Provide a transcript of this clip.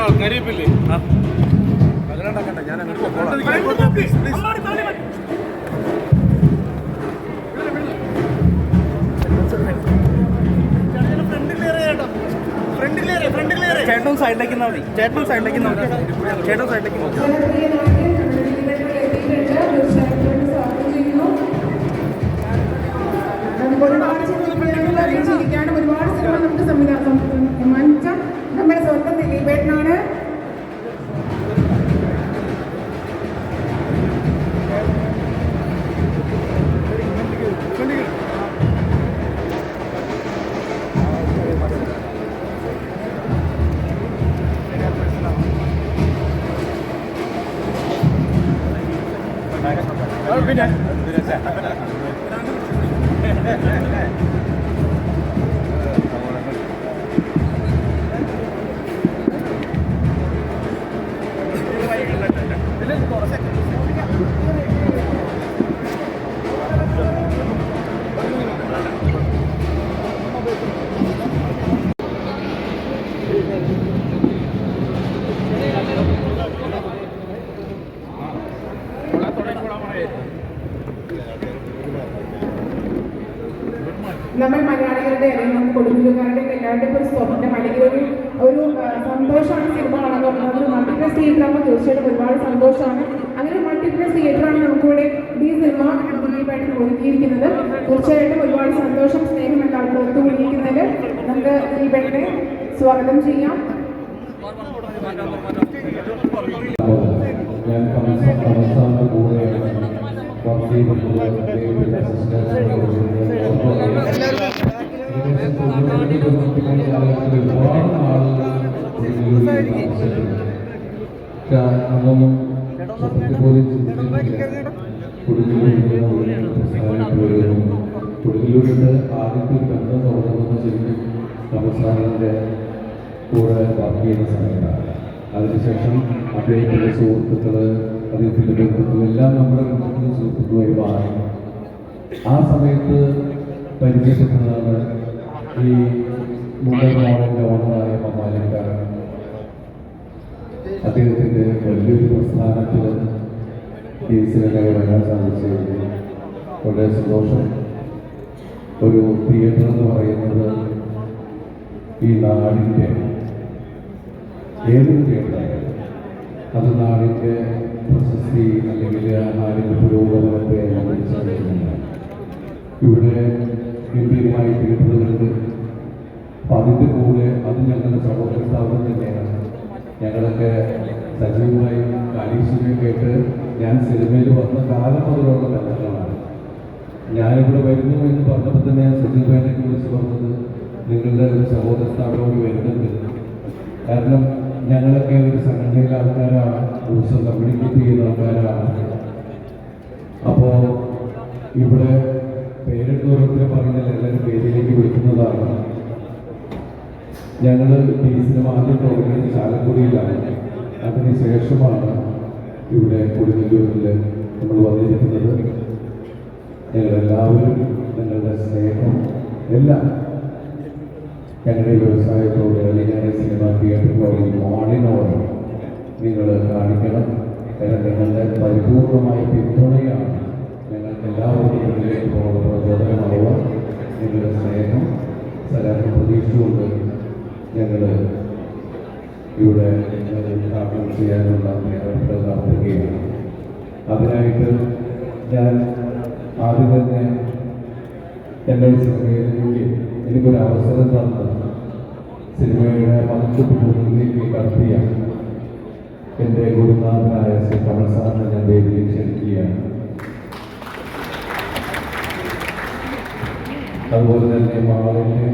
ആൾക്കാരിപ്പില്ലേ അതിലുണ്ടാക്കണ്ട ഞാൻ ചേട്ടൻ സൈഡിലേക്ക് മതി ചേട്ടൻ സൈഡിലേക്ക് നോക്കി ചേട്ടൻ സൈഡിലേക്ക് നോക്കി ഒരുപാട് സിനിമ നമുക്ക് സമ്മാനിച്ച നമ്മുടെ സ്വന്തം ദിലീപേട്ടനാണ്. പിന്നെ നമ്മൾ മലയാളികളുടെ അല്ലെങ്കിൽ നമ്മൾ കൊടുങ്ങല്ലൂരുകാരുടെ എല്ലാവരുടെയും ഒരു സ്വപ്നം അല്ലെങ്കിൽ ഒരു സന്തോഷമാണ് സിനിമ കാണുക പറഞ്ഞത്. ഒരു മൾട്ടിപ്ലക്സ് തിയേറ്ററാകുമ്പോൾ തീർച്ചയായിട്ടും ഒരുപാട് സന്തോഷമാണ്. അങ്ങനെ ഒരു മൾട്ടിപ്ലക്സ് തിയേറ്ററാണ് നമുക്കിവിടെ ഈ സിനിമ ദിലീപായിട്ട് ഒരുക്കിയിരിക്കുന്നത്. തീർച്ചയായിട്ടും ഒരുപാട് സന്തോഷം, സ്നേഹം എല്ലാവർക്കും ഒത്തുകൂടിയിരിക്കുന്നതിൽ നമുക്ക് ദിലീപേട്ടനെ സ്വാഗതം ചെയ്യാം. അതൊന്നും പോലും കൊടുങ്ങല്ലൂരിൻ്റെ ആദ്യത്തെ ബന്ധം തുടങ്ങുന്ന ശരിക്കും സംസ്ഥാനത്തിൻ്റെ കൂടെ വർക്ക് ചെയ്യുന്ന സമയത്താണ്. അതിനുശേഷം അദ്ദേഹത്തിൻ്റെ സുഹൃത്തുക്കൾ, അദ്ദേഹത്തിൻ്റെ ബന്ധുക്കൾ എല്ലാം നമ്മുടെ ബന്ധുക്കളും സുഹൃത്തുക്കളുമായി മാറി. ആ സമയത്ത് പരിചയപ്പെട്ടതാണ് ഈ മുംബൈ മോഡലിൻ്റെ ഓണറായ മമാലിക്കാരൻ. അദ്ദേഹത്തിൻ്റെ വലിയൊരു പ്രസ്ഥാനത്തിൽ ഈ സിനിമയിൽ വരാൻ സാധിച്ചതിൽ വളരെ സന്തോഷം. ഒരു തിയേറ്റർ എന്ന് പറയുന്നത് ഈ നാടിൻ്റെ ഏതൊരു തിയേറ്ററായാലും അത് നാടിൻ്റെ പ്രശസ്തി അല്ലെങ്കിൽ ആ നാടിൻ്റെ പുരോഗമനത്തെ അനുസരിച്ചിട്ടുണ്ട്. ഇവിടെ ഗംഭീരമായ തിയേറ്ററുകളുണ്ട്. അപ്പം അതിൻ്റെ കൂടെ അത് ഞങ്ങളുടെ സഹോദര സ്ഥാപനം തന്നെയാണ്. ഞങ്ങളൊക്കെ സജീവമായി കാലീശ്വരം കേട്ട് ഞാൻ സിനിമയിൽ വന്ന കാലം മുതലുള്ള ബന്ധങ്ങളാണ്. ഞാനിവിടെ വരുന്നു എന്ന് പറഞ്ഞപ്പോൾ തന്നെ ഞാൻ സജീവനെ കുറിച്ച് പറഞ്ഞത് നിങ്ങളുടെ ഒരു സഹോദര സ്ഥാപനോട് വരുന്നുണ്ട്. കാരണം ഞങ്ങളൊക്കെ ഒരു സംഘടനയിലെ ആൾക്കാരാണ്, ദിവസം കമ്മ്യൂണിക്കേറ്റ് ചെയ്യുന്ന ആൾക്കാരാണ്. അപ്പോൾ ഇവിടെ പേരെടുത്ത് ഓരോരുത്തരെ പറയുന്നില്ല, എല്ലാവരും പേരിലേക്ക് വിളിക്കുന്നതാണ്. ഞങ്ങൾ ഈ സിനിമ ആദ്യം തുടങ്ങിയത് ചാലക്കുടിയിലാണ്. അതിനുശേഷമാണ് ഇവിടെ കൊടുങ്ങല്ലൂരിൽ നമ്മൾ വന്നിരിക്കുന്നത്. ഞങ്ങളെല്ലാവരും ഞങ്ങളുടെ സ്നേഹം എല്ലാം ഞങ്ങളുടെ വ്യവസായത്തോട് അല്ലെങ്കിൽ സിനിമ തിയേറ്ററിനോട് മോളിനോട് നിങ്ങൾ കാണിക്കണം. കാരണം നിങ്ങളുടെ പരിപൂർണമായ പിന്തുണയാണ് ഞങ്ങൾക്ക് എല്ലാവർക്കും മുന്നിലേക്ക് പോകുന്ന പ്രചോദനമാവുക. നിങ്ങളുടെ സ്നേഹം സലാം പ്രതീക്ഷിച്ചുകൊണ്ട് ഞങ്ങൾ ഇവിടെ ഉദ്ഘാടനം ചെയ്യാനുള്ള പ്രവർത്തനം നടത്തുകയാണ്. അതിനായിട്ട് ഞാൻ ആദ്യം തന്നെ എൻ്റെ സിനിമയിലേക്ക് എനിക്കൊരു അവസരം തന്ന് സിനിമയുടെ മനുഷ്യത്തിലേക്ക് കടത്തിയ എൻ്റെ ഗുരുനാഥനായ ശ്രീ കമൽ സാറിനെ ഞാൻ വേദിയിൽ ക്ഷണിക്കുകയാണ്. അതുപോലെ തന്നെ മാളിൻ്റെ